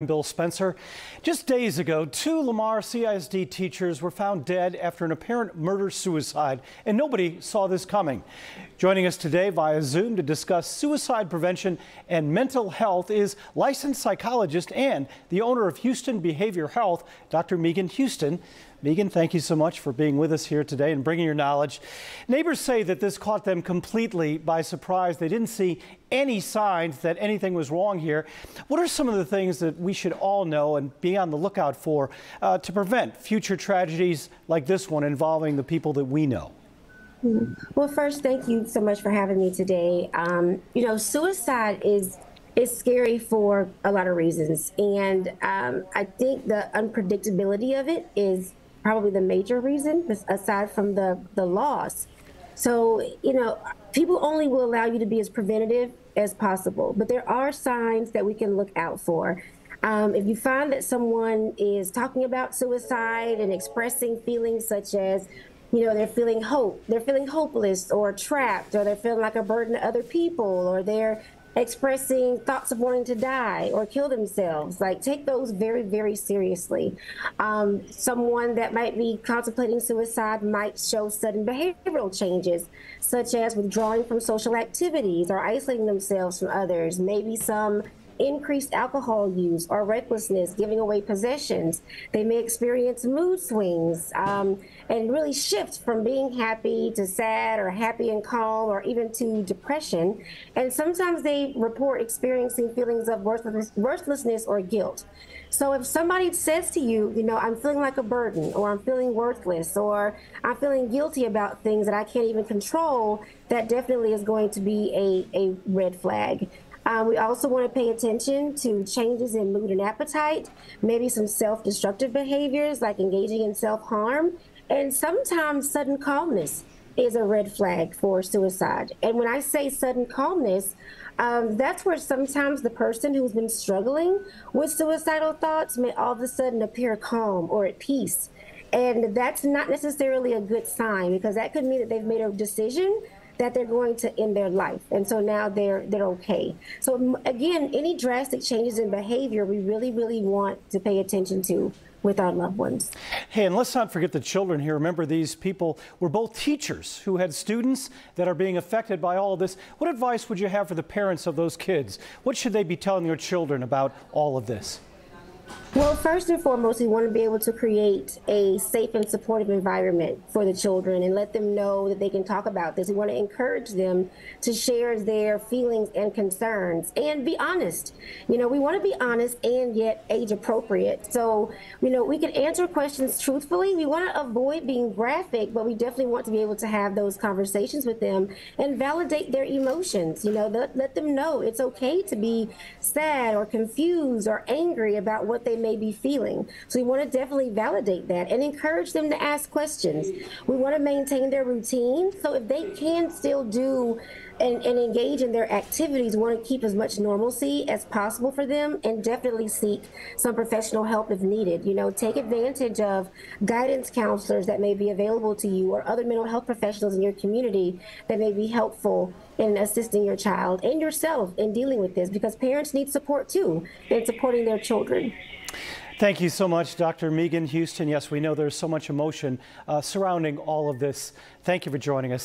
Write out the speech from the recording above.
Bill Spencer. Just days ago, two Lamar CISD teachers were found dead after an apparent murder-suicide, and nobody saw this coming. Joining us today via Zoom to discuss suicide prevention and mental health is licensed psychologist and the owner of Houston Behavior Health, Dr. Megan Houston. Megan, thank you so much for being with us here today and bringing your knowledge. Neighbors say that this caught them completely by surprise. They didn't see any signs that anything was wrong here. What are some of the things that we should all know and be on the lookout for to prevent future tragedies like this one involving the people that we know? Well, first, thank you so much for having me today. Suicide is scary for a lot of reasons. And I think the unpredictability of it is probably the major reason, aside from the loss. So, people only will allow you to be as preventative as possible, but there are signs that we can look out for. If you find that someone is talking about suicide and expressing feelings such as, they're feeling hopeless or trapped, or they're feeling like a burden to other people, or they're expressing thoughts of wanting to die or kill themselves, take those very, very seriously. Someone that might be contemplating suicide might show sudden behavioral changes, such as withdrawing from social activities or isolating themselves from others, maybe some increased alcohol use or recklessness, giving away possessions. They may experience mood swings and really shift from being happy to sad, or happy and calm, or even to depression. And sometimes they report experiencing feelings of worthlessness or guilt. So if somebody says to you, I'm feeling like a burden, or I'm feeling worthless, or I'm feeling guilty about things that I can't even control, that definitely is going to be a red flag. We also want to pay attention to changes in mood and appetite, maybe some self-destructive behaviors like engaging in self-harm, and sometimes sudden calmness is a red flag for suicide. And when I say sudden calmness, that's where sometimes the person who's been struggling with suicidal thoughts may all of a sudden appear calm or at peace. And that's not necessarily a good sign, because that could mean that they've made a decision that they're going to end their life. And so now they're okay. So again, any drastic changes in behavior, we really, really want to pay attention to with our loved ones. Hey, and let's not forget the children here. Remember, these people were both teachers who had students that are being affected by all of this. What advice would you have for the parents of those kids? What should they be telling their children about all of this? Well, first and foremost, we want to be able to create a safe and supportive environment for the children and let them know that they can talk about this. We want to encourage them to share their feelings and concerns and be honest. We want to be honest and yet age appropriate. So, we can answer questions truthfully. We want to avoid being graphic, but we definitely want to be able to have those conversations with them and validate their emotions. Let them know it's okay to be sad or confused or angry about what they may be feeling. So we want to definitely validate that and encourage them to ask questions. We want to maintain their routine. So if they can still do and engage in their activities, we want to keep as much normalcy as possible for them, and definitely seek some professional help if needed. Take advantage of guidance counselors that may be available to you, or other mental health professionals in your community that may be helpful in assisting your child and yourself in dealing with this, because parents need support too in supporting their children. Thank you so much, Dr. Megan Houston. Yes, we know there's so much emotion surrounding all of this. Thank you for joining us.